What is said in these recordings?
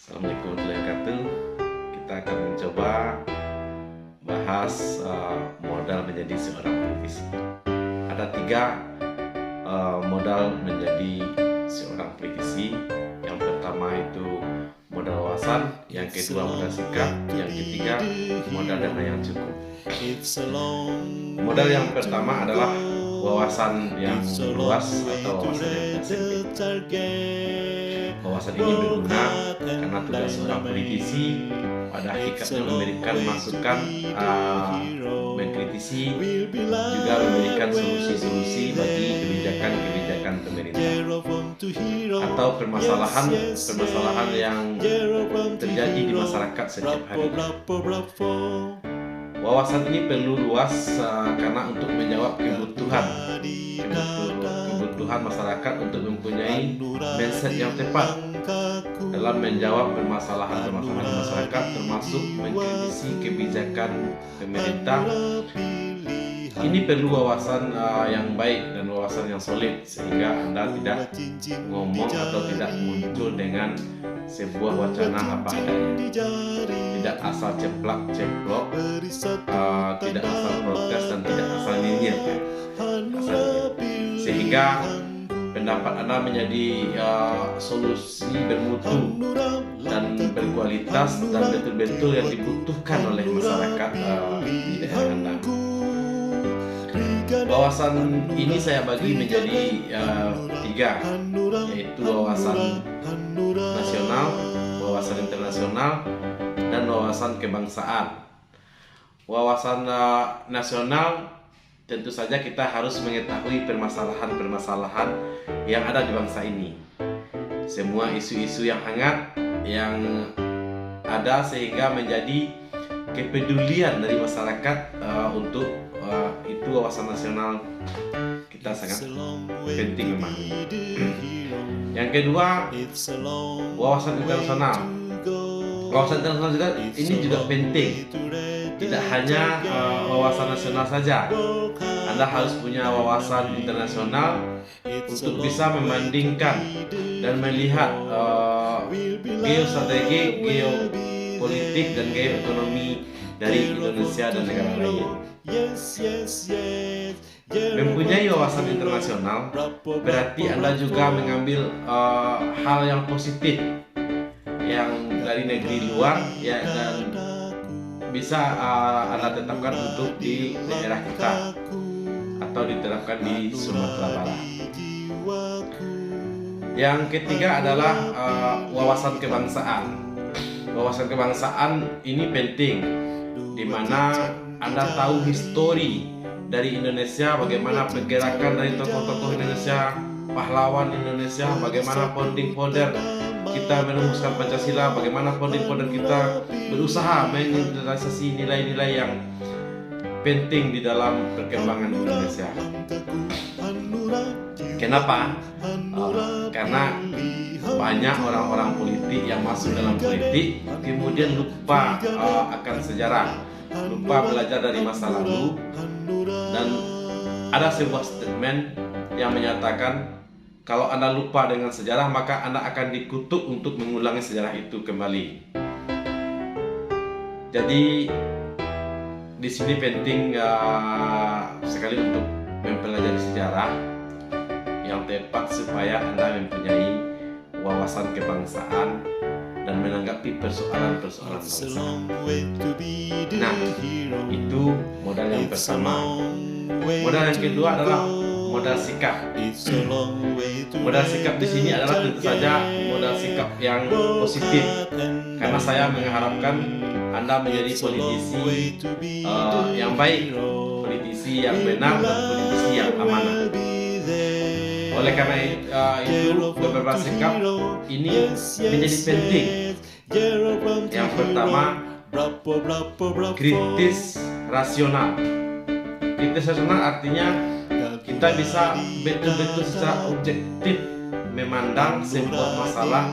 Assalamualaikum warahmatullahi wabarakatuh. Kita akan mencoba bahas modal menjadi seorang politisi. Ada tiga modal menjadi seorang politisi. Yang pertama itu modal wawasan, yang kedua modal sikap, yang ketiga modal dana yang cukup. Modal yang pertama adalah wawasan yang luas atau wawasan yang sempit. Wawasan ini berguna karena tugas seorang politisi pada hakikatnya memberikan masukan, mengkritisi, juga memberikan solusi-solusi bagi kebijakan-kebijakan pemerintah atau permasalahan yang terjadi di masyarakat setiap hari. Wawasan ini perlu luas karena untuk menjawab kebutuhan masyarakat untuk mempunyai mindset yang tepat dalam menjawab permasalahan masyarakat, termasuk mengkritisi kebijakan pemerintah. Ini perlu wawasan yang baik dan wawasan yang solid sehingga Anda tidak ngomong atau tidak muncul dengan sebuah wacana apa adanya, tidak asal ceplok, tidak asal protes dan tidak asal nyinyir, sehingga pendapat Anda menjadi solusi bermutu dan berkualitas dan betul-betul yang dibutuhkan oleh masyarakat di daerah Anda. Wawasan ini saya bagi menjadi tiga, yaitu wawasan nasional, wawasan internasional, dan wawasan kebangsaan. Wawasan nasional tentu saja kita harus mengetahui permasalahan-permasalahan yang ada di bangsa ini. Semua isu-isu yang hangat yang ada sehingga menjadi kepedulian dari masyarakat untuk itu wawasan nasional kita sangat penting memang. Yang kedua, wawasan internasional. Wawasan internasional juga ini juga penting. Tidak hanya wawasan nasional saja. Anda harus punya wawasan internasional untuk bisa membandingkan dan melihat geostrategi, geopolitik dan geoekonomi dari Indonesia dan negara lain. Mempunyai wawasan internasional berarti Anda juga mengambil hal yang positif yang dari negeri luar ya, dan bisa Anda tetapkan untuk di daerah kita atau diterapkan di Sumatera Barat. Yang ketiga adalah wawasan kebangsaan. Wawasan kebangsaan ini penting, di mana Anda tahu histori dari Indonesia, bagaimana pergerakan dari tokoh-tokoh Indonesia, pahlawan Indonesia, bagaimana founding father kita merumuskan Pancasila, bagaimana founding father kita berusaha mengimplementasi nilai-nilai yang penting di dalam perkembangan Indonesia. Kenapa? Karena banyak orang-orang politik yang masuk dalam politik kemudian lupa akan sejarah, lupa belajar dari masa lalu, dan ada sebuah statement yang menyatakan kalau Anda lupa dengan sejarah maka Anda akan dikutuk untuk mengulangi sejarah itu kembali. Jadi di sini penting sekali untuk mempelajari sejarah yang tepat supaya Anda mempunyai wawasan kebangsaan dan menanggapi persoalan-persoalan bangsa. Nah, itu modal yang pertama. Modal yang kedua adalah modal sikap. Modal sikap di sini adalah tentu saja modal sikap yang positif, karena saya mengharapkan Anda menjadi politisi yang baik, politisi yang benar, dan politisi yang amanah. Oleh karena itu beberapa sikap ini menjadi penting. Yang pertama, kritis rasional. Kritis rasional artinya kita bisa betul-betul secara objektif memandang sebuah masalah,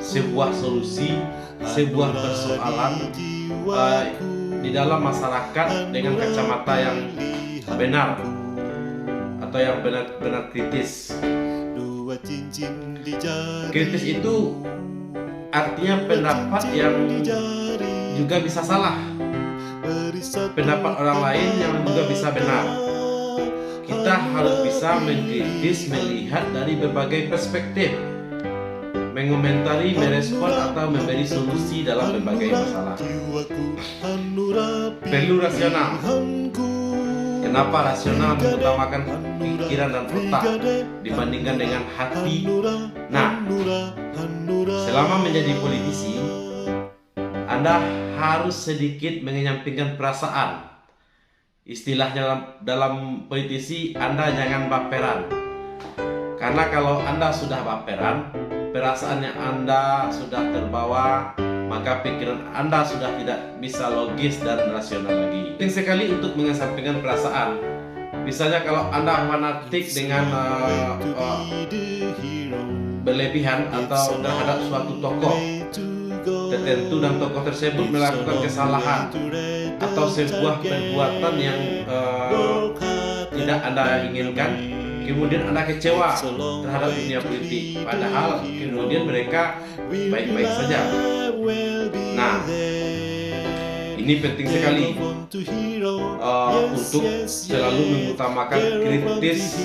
sebuah solusi, sebuah persoalan di dalam masyarakat dengan kacamata yang benar atau yang benar-benar kritis. Kritis itu artinya pendapat yang juga bisa salah, pendapat orang lain yang juga bisa benar. Kita harus bisa mengkritis, melihat dari berbagai perspektif, mengomentari, merespon, atau memberi solusi dalam berbagai masalah. Perlu rasional. Kenapa rasional mengutamakan pikiran dan otak dibandingkan dengan hati? Nah, selama menjadi politisi, Anda harus sedikit menyampingkan perasaan. Istilahnya dalam politisi, Anda jangan baperan. Karena kalau Anda sudah baperan, perasaannya Anda sudah terbawa, maka pikiran Anda sudah tidak bisa logis dan rasional lagi. Penting sekali untuk mengesampingkan perasaan. Misalnya kalau Anda fanatik dengan berlebihan atau terhadap suatu tokoh tertentu dan tokoh tersebut melakukan kesalahan atau sebuah perbuatan yang tidak Anda inginkan, kemudian Anda kecewa terhadap dunia politik, padahal kemudian mereka baik-baik saja. Nah, ini penting sekali untuk selalu mengutamakan kritis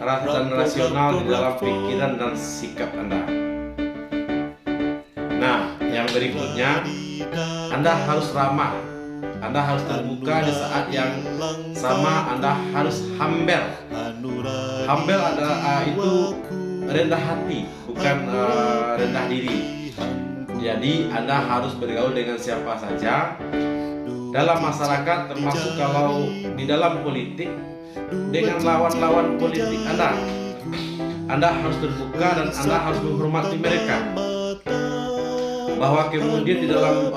dan rasional di dalam pikiran dan sikap Anda. Nah, yang berikutnya, Anda harus ramah, Anda harus terbuka di saat yang sama, Anda harus humble. Humble adalah itu rendah hati, bukan rendah diri. Jadi Anda harus bergaul dengan siapa saja dalam masyarakat, termasuk kalau di dalam politik dengan lawan-lawan politik Anda. Anda harus terbuka dan Anda harus menghormati mereka. Bahwa kemudian di dalam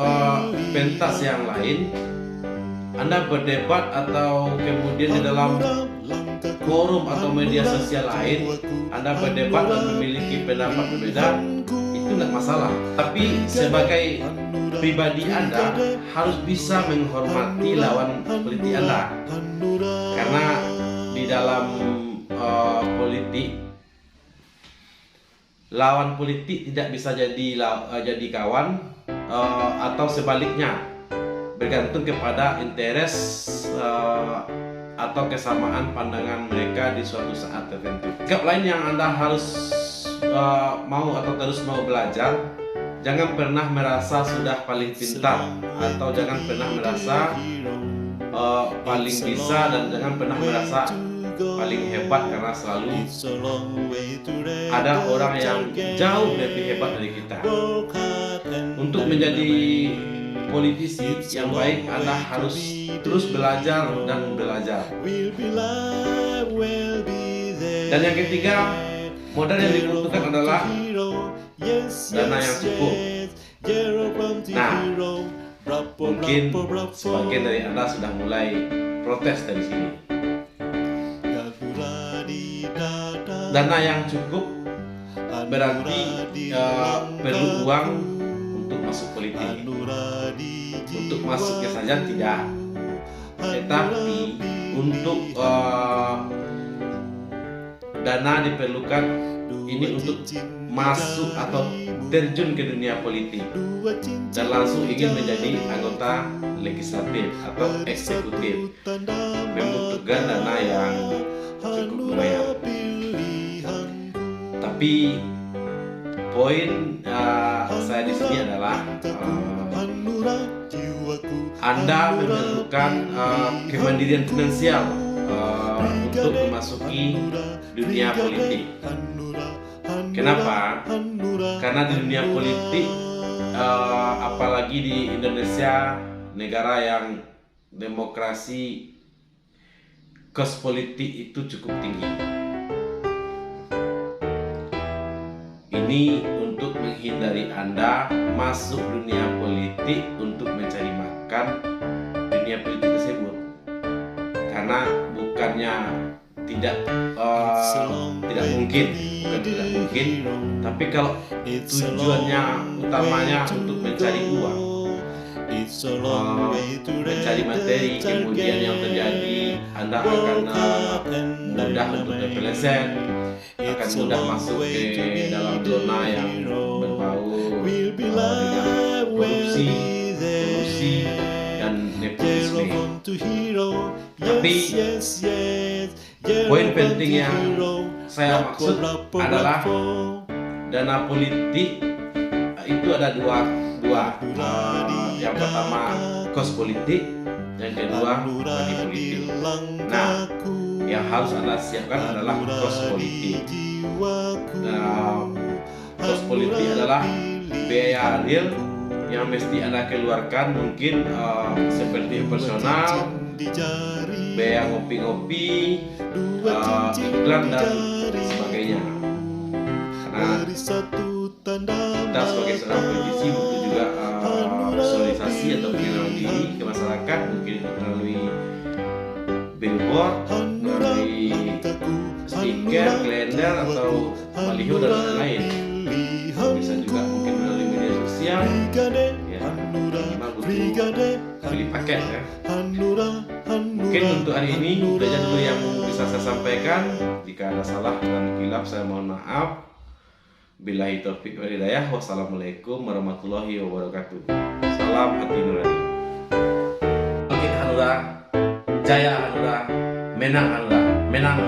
pentas yang lain Anda berdebat atau kemudian di dalam forum atau media sosial lain Anda berdebat dan memiliki pendapat berbeda, itu tidak masalah. Tapi sebagai pribadi Anda harus bisa menghormati lawan politik Anda. Karena di dalam politik, lawan politik tidak bisa jadi kawan atau sebaliknya, bergantung kepada interest atau kesamaan pandangan mereka di suatu saat tertentu. Sikap lain yang Anda harus mau atau terus mau belajar, jangan pernah merasa sudah paling pintar, atau jangan pernah merasa paling bisa, dan jangan pernah merasa paling hebat, karena selalu ada orang yang jauh lebih hebat dari kita. Untuk menjadi politisi yang baik, Anda harus terus belajar dan belajar. Dan yang ketiga, modal yang dibutuhkan adalah dana yang cukup. Nah, mungkin sebagian dari Anda sudah mulai protes dari sini. Dana yang cukup berarti perlu uang untuk masuk politik. Untuk masuknya saja tidak, tetapi untuk dana diperlukan ini untuk masuk atau terjun ke dunia politik dan langsung ingin menjadi anggota legislatif atau eksekutif, membutuhkan dana yang cukup lumayan. Tapi poin saya di sini adalah Anda memerlukan kemandirian finansial untuk memasuki dunia politik. Kenapa? Karena di dunia politik, apalagi di Indonesia, negara yang demokrasi, kos politik itu cukup tinggi. Ini untuk menghindari Anda masuk dunia politik untuk mencari makan dunia politik tersebut. Karena bukannya tidak mungkin, tapi kalau tujuannya utamanya untuk mencari uang, mencari materi, kemudian yang terjadi Anda akan mudah untuk terpeleset, akan mudah masuk ke dalam zona yang berbau dengan korupsi dan nepotisme. Tapi poin penting yang saya maksud adalah dana politik itu ada dua. Yang pertama kos politik, yang kedua money politik. Nah, yang harus Anda siapkan adalah kos politik. Kos politik adalah biaya real yang mesti Anda keluarkan, mungkin seperti personal, biaya ngopi-ngopi, iklan dan sebagainya. Karena kita sebagai seorang politisi butuh juga sosialisasi atau pengenalan diri ke masyarakat, mungkin melalui billboard, melalui stiker, kalender atau baliho dan lain-lain. Bisa juga mungkin melalui media sosial. Ya, minimal butuh beli paket ya. Mungkin untuk hari ini itu aja dulu yang bisa saya sampaikan. Jika ada salah dan khilaf saya mohon maaf. Billahi taufiq wal hidayah. Wassalamualaikum warahmatullahi wabarakatuh. Salam hati nurani. Bangkit Hanura, jaya Hanura, menang Hanura, menang.